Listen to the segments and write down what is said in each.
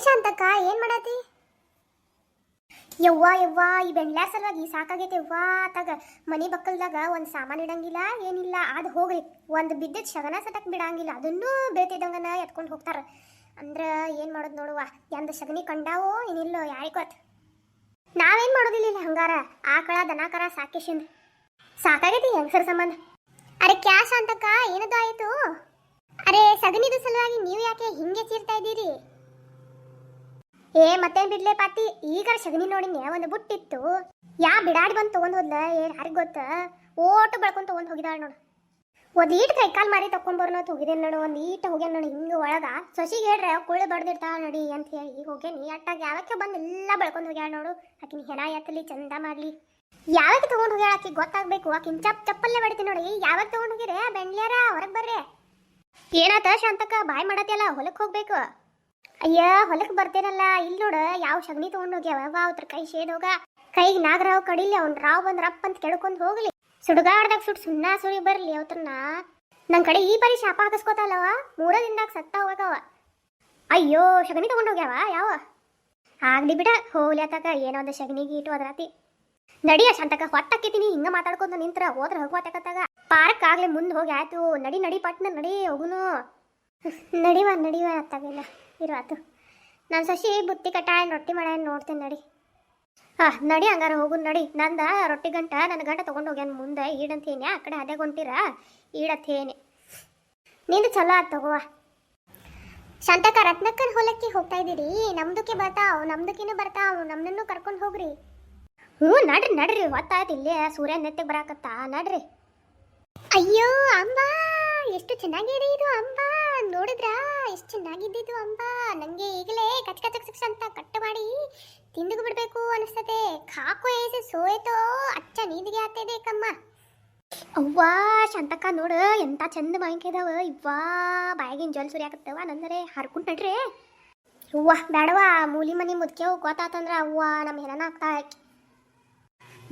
ಶಾಂತಕ್ಕ ಏನ್ ಮಾಡತಿ? ಯವ್ವಾ ಯವ್ವಾ ಈ ಬೆಂಡ್ಲ್ಯಾರ ಸಲುವಾಗಿ ಸಾಕಾಗೈತೆ ಯವ್ವಾ. ತಗ ಮನಿ ಬಕ್ಕಲ್ದಾಗ ಒಂದ್ ಸಾಮಾನು ಇಡಂಗಿಲ್ಲ ಏನಿಲ್ಲ. ಅದು ಹೋಗ್ರಿ, ಒಂದು ಬಿದ್ದಿದ್ ಶಗನ ಸಟಕ್ ಬಿಡಂಗಿಲ್ಲ, ಅದನ್ನೂ ಬೇತಿದಂಗನ ಎತ್ಕೊಂಡು ಹೋಗ್ತಾರ. ಅಂದ್ರ ಏನ್ ಮಾಡೋದು ನೋಡುವ, ಎಂದ ಶಗನಿ ಕಂಡಾವೋ ಏನಿಲ್ಲೋ ಯಾರಿಗ್ ಗೊತ್ತ. ನಾವೇನ್ ಮಾಡೋದಿಲ್ಲ ಹಂಗಾರ, ಆಕಳ ದನಕರ ಸಾಕೇಶಿಂದ ಸಾಕಾಗೈತಿ ಹೆಂಗಸರ ಸಂಬಂಧ. ಅರೆ ಕ್ಯಾಶ್ ಅಂತಕ್ಕ ಏನದು ಆಯ್ತು? ಅರೆ ಸಗನಿದು ಸಲುವಾಗಿ ನೀವು ಯಾಕೆ ಹಿಂಗೆ ಚೀರ್ತಾ ಇದ್ದೀರಿ? ಮತ್ತೇನ್ ಬಿಡ್ಲೆ ಪಾತಿ, ಈಗ ಸಗನಿ ನೋಡಿನ ಒಂದು ಬುಟ್ಟಿತ್ತು, ಯಾ ಬಿಡಾಡಿ ಬಂದು ತಗೊಂಡ್ ಹೋದ್ಲ ಯಾರಿಗ್ ಗೊತ್ತ. ಓಟು ಬೆಳ್ಕೊಂಡ್ ತಗೊಂಡ್ ಹೋಗಿದಾಳ ನೋಡು. ಒಂದ್ ಈಟ್ ಕೈಕಾಲ್ ಮಾರಿ ತಕೊಂಡ್ಬರ್ನ ಹೋಗಿದ್ದೇನೆ ನೋಡು. ಒಂದ್ ಈಟ ಹೋಗ್ಯಾನ ನೋಡಿ ಹಿಂಗ ಒಳಗ. ಸೊಸಿಗೆ ಹೇಳ್ರೆ ಕುಳ್ಳು ಬಡ್ದಿರ್ತಾಳ ನೋಡಿ ಅಂತ ಹೇಳಿ ಈಗ ಹೋಗ್ಯಾನಿ. ಅಟ್ಟಾಗ ಯಾವಕ್ಕೆ ಬಂದು ಎಲ್ಲ ಬೆಳ್ಕೊಂಡ್ ಹೋಗ್ಯಾಳ ನೋಡು. ಆಕಿನ ಹೆಣ ಎತ್ತಲಿ ಚಂದ ಮಾಡ್ಲಿ. ಯಾವಾಗ ತಗೊಂಡ್ ಹೋಗ್ಯಾಳ ಆಕಿ ಗೊತ್ತಾಗ್ಬೇಕು. ಆಕಿನ ಚಪ್ಪಲ್ಲೇ ಬಡಿತೀನಿ ನೋಡಿ. ಯಾವಾಗ ತಗೊಂಡ್ ಹೋಗಿರೇ ಬೆಂಡ್ಲ್ಯಾರ, ಹೊರಗ್ ಬರ್ರಿ. ಏನಾತ ಶಾಂತಕ್ಕ ಬಾಯ್ ಮಾಡತಿಯಲ್ಲ, ಹೊಲಕ್ ಹೋಗ್ಬೇಕು. ಅಯ್ಯ ಹೊಲಕ್ ಬರ್ತೇನಲ್ಲ, ಇಲ್ಲಿ ನೋಡ ಯಾವ ಶಗನಿ ತಗೊಂಡ್ ಹೋಗ್ಯಾವ ಅವ್ರ ಕೈ ಶೇದ್ ಹೋಗ. ಕೈಗೆ ನಾಗರಾವ್ ಕಡಿಲಿ, ಅವ್ನ ರಾವ್ ಬಂದ್ ರಪ್ಪ ಅಂತ ಕೆಳ್ಕೊಂಡ್ ಹೋಗ್ಲಿ. ಸುಡುಗಾಡ್ದಾಗ ಸುಣ್ಣ ಸುಳಿ ಬರ್ಲಿ ಅವತ್ರನ್ನ. ನನ್ ಕಡೆ ಈ ಬಾರಿ ಶಾಪ ಹಾಕಿಸ್ಕೋತಲ್ಲವ, 3 ದಿನದಾಗ ಸತ್ತ ಹೋಗವ. ಅಯ್ಯೋ ಶಗನಿ ತಗೊಂಡ್ ಹೋಗ್ಯಾವ ಯಾವ ಆಗ್ಲಿ ಬಿಡ, ಹೋಗ್ಲಿ ಆತಾಗ ಏನೋ ಒಂದು ಶಗನಿಗೆ ಇಟ್ಟು ಅದ್ರಾತಿ. ನಡಿಯ ಶಾಂತಕ ಹೊಟ್ಟಕ್ಕಿತೀನಿ, ಹಿಂಗ ಮಾತಾಡ್ಕೊಂಡ್ ನಿಂತ್ರ ಹೋದ್ರ ಹೋಗುವತ್ತಾಗ. ಪಾರ್ಕ್ ಆಗ್ಲಿ ಮುಂದೆ ಹೋಗಿ ಆಯ್ತು. ನಡಿ ನಡಿ ಪಟ್ನ ನಡಿ ಹೋಗುನು. ನಡಿವ ಅತ್ತಾಗೆಲ್ಲ ಇರುವಾತು. ನಾನು ಸಸಿ ಬುತ್ತಿ ಕಟ್ಟಾಯ ರೊಟ್ಟಿ ಮಾಡ ನೋಡ್ತೇನೆ ನಡಿ. ನಡಿ ಹಂಗಾರ ಹೋಗು ನಡಿ. ನಂದ ರೊಟ್ಟಿ ಗಂಟ ನನ್ನ ಗಂಟ ತಗೊಂಡು ಹೋಗ್ಯಾನ ಮುಂದೆ ಈಡಂತೇನೆ. ಆ ಕಡೆ ಅದೇ ಹೊಂಟಿರ ಈಡತ್ತೇನೆ. ನಿಂದು ಚಲೋ ಆತ್ ತಗೋವ. ಶಾಂತಕ ರತ್ನಕ್ಕನ ಹೊಲಕ್ಕೆ ಹೋಗ್ತಾ ಇದ್ದೀರಿ? ನಮ್ದಕ್ಕೆ ಬರ್ತಾವ್, ನಮ್ದಕ್ಕಿನೂ ಬರ್ತಾವ್, ನಮ್ಮನ್ನು ಕರ್ಕೊಂಡು ಹೋಗ್ರಿ. ಹ್ಞೂ ನಡ್ರಿ ಹೊತ್ತಾಯ್ತು. ಇಲ್ಲೇ ಸೂರ್ಯ ನೆತ್ತಿಗೆ ಬರಾಕತ್ತ, ನಡ್ರಿ. ಅಯ್ಯೋ ಅಂಬ, ಎಷ್ಟು ಚೆನ್ನಾಗಿದೆ ಇದು ಅಂಬ. ನೋಡಿದ್ರಾ ಎಷ್ಟು ಚೆನ್ನಾಗಿದ್ದಿದ್ದು ಅಂಬ. ನಂಗೆ ಈಗಲೇ ಕಚ್ ಅಂತ ಕಟ್ಟು ಮಾಡಿ ತಿಂದು ಬಿಡ್ಬೇಕು ಅನಿಸ್ತದೆ. ಕಾಕು ಏಸೆ ಸೋಯ್ತೋ ಅಚ್ಚ ನೀದಿಗೆ ಆಗ್ತಿದೆ ಕಮ್ಮ. ಅವ್ವಾ ಶಾಂತಕ್ಕ ನೋಡು ಎಂತ ಚಂದ ಮಾವಿನಕಾಯಿ ಇದಾವ. ಇವ್ವಾ ಬಾಯಿಗಿನ ಜಲ್ ಸುರಿಯಾಕತ್ತವ. ನಂದರೆ ಹರ್ಕೊಂಡು ನಡ್ರಿ. ಅವ್ವ ಬೇಡವಾ, ಮೂಲಿ ಮನಿ ಮುದ್ಕೆವು ಗೊತ್ತಾತಂದ್ರ ಅವ್ವ ನಮ್ಮ ಹೆರನ ಆಗ್ತಾಳೆ.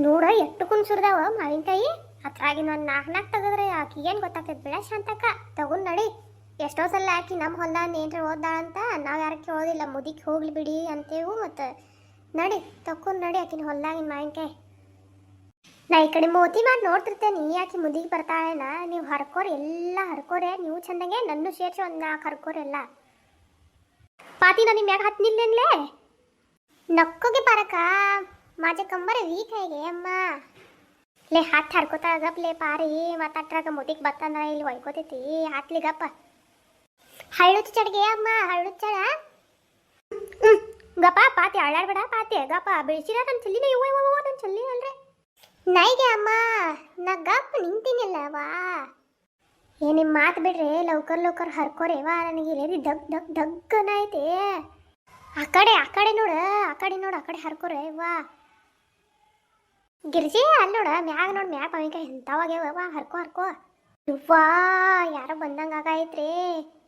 ನೋಡ ಎಷ್ಟು ಕುಣ್ಸುರ್ದಾವ ಮಾವಿನಕಾಯಿ. ಹತ್ರಾಗಿನ ಒಂದು 4 ತೆಗೆದ್ರೆ ಆಕಿ ಏನು ಗೊತ್ತಾಗ್ತದೆ ಬಿಡ ಶಾಂತಕ್ಕ. ತಗೊಂಡ್ ನಡಿ. ಎಷ್ಟೋ ಸಲ ಆಕಿ ನಮ್ಮ ಹೊಲ ಏನ್ರ ಓದ್ದಾಳಂತ ನಾವು ಯಾರಕ್ಕೆ ಓದಿಲ್ಲ, ಮುದಿಗೆ ಹೋಗ್ಲಿ ಬಿಡಿ ಅಂತೇವು. ಮತ್ತು ನಡಿ ತಕೊಂಡ್ ನಡಿ ಆಕಿನ ಹೊಲ್ದಾಗಿನ ಮಾವಿನಕಾಯಿ. ನಾ ಈ ಕಡೆ ಮೋತಿ ಮಾಡಿ ನೋಡ್ತಿರ್ತೇನೆ, ಆಕಿ ಮುದಿಗೆ ಬರ್ತಾಳೇನ. ನೀವು ಹರ್ಕೋರಿ, ಎಲ್ಲ ಹರ್ಕೋರೆ ನೀವು ಚಂದಂಗೆ. ನನ್ನೂ ಸೇರ್ಸಿ ಒಂದು 4 ಹರ್ಕೋರೆಲ್ಲ. ಪಾತಿ ನಾನು ನಿಮ್ಮ ಮ್ಯಾಗ ಹತ್ನಿಲ್ಲೇನ್ಲೇ ನಕ್ಕೋಗೆ ಪಾರಕ ಮಾಜೆ ಕಂಬರೆ ವೀಕ್ ಹೇಗೆ ಅಮ್ಮ. ಲೇ ಹತ್ತು ಹರ್ಕೋತಾ ಗಪ್ಲೇ ಪಾರಿ. ಮತ್ತಟ್ರಾಗ ಮುದಿಗೆ ಬತ್ತಂದ್ರ ಇಲ್ಲಿ ಹೊಯ್ಕೋತೈತಿ. ಹಾಕ್ಲಿ ಗಪ್ಪ. ಹಳ್ಳುಚ್ಚ ಚಡ್ಗೆ ಅಮ್ಮ, ಹಳ್ಳುಚ್ಚಳ. ಗಪ್ಪ ಪಾತಿ ಅಳ್ಳಾಡ್ಬೇಡ ಪಾತಿ ಗಪ್ಪ. ಬೆಳ್ಸಿರ ನನ್ನ ಚಲ್ಲಿನ ಇವ ನನ್ನ ಚಲ್ಲಿ ಅಲ್ರಿ ನೈಗೆ ಅಮ್ಮ. ನಾ ಗಪ್ಪ ನಿಂತೀನಿಲ್ಲವಾ. ನಿಮ್ಮ ಮಾತು ಬಿಡ್ರಿ, ಲೌಕರ್ ಹರ್ಕೋರೇವಾ. ನನಗೆ ಇಲ್ಲೇ ಡಗ್ಗನೈತೆ. ಆ ಕಡೆ ನೋಡ, ಆ ಕಡೆ ಹರ್ಕೋರೆ ವಾ. ಗಿರ್ಜಿ ಅಲ್ಲಿ ನೋಡ ಮ್ಯಾಗ ನೋಡ್, ಮ್ಯಾಗ ಮಾವಿನಕಾಯಿ ಎಂಥವಾಗ್ಯಾವ. ಹರ್ಕೋ. ಇವ್ವಾ ಯಾರೋ ಬಂದಂಗ ಆಗೈತ್ರಿ.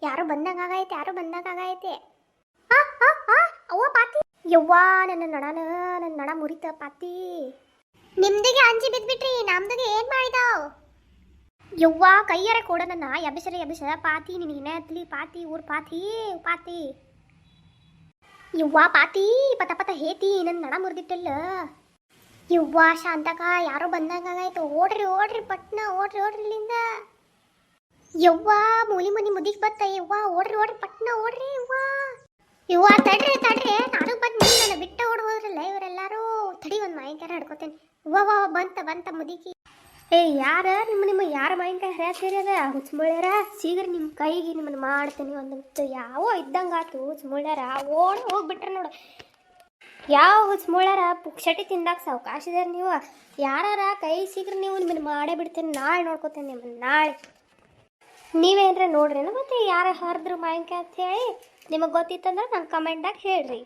ಯಾರೋ ಬಂದಂಗ ಆಗೈತೆ. ಅವ್ವ ಪಾತಿ. ಯವ್ವಾ ನನ್ನ ನಡ ಮುರಿತ ಪಾತಿ. ನಿಮ್ದಿಗೆ ಅಂಜಿ ಬಿದ್ಬಿಟ್ರಿ, ನಮ್ದಿಗೆ ಏನ್ ಮಾಡಿದಾವ್? ಯವ್ವಾ ಕೈಯಾರ ಕೊಡ ನನ್ನ ಎಬ್ಬಿಸರ ಪಾತಿ. ನಿನ್ ಹಿನ ಹತ್ಲಿ ಪಾತಿ, ಊರ್ ಪಾತಿ. ಯವ್ವಾ ಪಾತಿ ಪತ ಹೇತಿ, ನನ್ನ ನಡ ಮುರಿದಿಟ್ಟಲ್ಲ. ಯವ್ವಾ ಶಾಂತಕ ಯಾರೋ ಬಂದಂಗಾಗಾಯ್ತು. ಓಡ್ರಿ ಪಟ್ನ ಓಡ್ರಿ ಇಲ್ಲಿಂದ. ಯವ್ವಾ ಮೂಲಿ ಮನಿ ಮುದಿಗೆ ಬತ್ತ. ಯವ್ವಾ ಓಡ್ರಿ ಪಟ್ನ ಓಡ್ರಿ. ಯವ್ವಾ ತಡ್ರಿ ನಾನು ಬಂದು ನನ್ನ ಬಿಟ್ಟ ಓಡ್ ಹೋದ್ರಲ್ಲ ಇವರೆಲ್ಲಾರು. ತಡಿ ಒಂದು ಮಾವಿನಕಾಯಿ ಹಡ್ಕೋತೇನೆ. ವಾ ಬಂತ ಮುದಿಕಿ. ಯಾರ ನಿಮ್ಮ ಯಾರ ಮಾವಿನಕಾಯಿ ಹರಿಯಾತೀರಿ? ಅದ ಹುಚ್ಮುಳ್ಯಾರ ಸೀಗ್ರ ನಿಮ್ಮ ಕೈಗೆ ನಿಮ್ಮನ್ನು ಮಾಡ್ತೇನೆ. ಒಂದಂತ ಯಾವ ಇದ್ದಂಗಾತು ಹುಚ್ಮುಳ್ಯಾರ. ಓಡಿ ಹೋಗ್ಬಿಟ್ರೆ ನೋಡು. ಯಾವ ಹುಚ್ಮುಳ್ಯಾರ ಪುಕ್ಷಟಿ ತಿಂದಾಗ ಸಾವಕಾಶದಾರ ನೀವು. ಯಾರ ಕೈ ಸಿಗ್ರಿ ನೀವು, ನಿಮ್ಮನ್ನು ಮಾಡೇ ಬಿಡ್ತೇನೆ. ನಾಳೆ ನೋಡ್ಕೋತೇನೆ ನಿಮ್ಮನ್ನು, ನಾಳೆ. ನೀವೇನ್ರ ನೋಡ್ರೇನು ಮತ್ತೆ ಯಾರು ಹರಿದ್ರು ಮಾವಿನಕಾಯಿ ಅಂತ ಹೇಳಿ. ನಿಮಗೆ ಗೊತ್ತಿತ್ತಂದ್ರೆ ನಂಗೆ ಕಮೆಂಟ್ದಾಗ ಹೇಳ್ರಿ.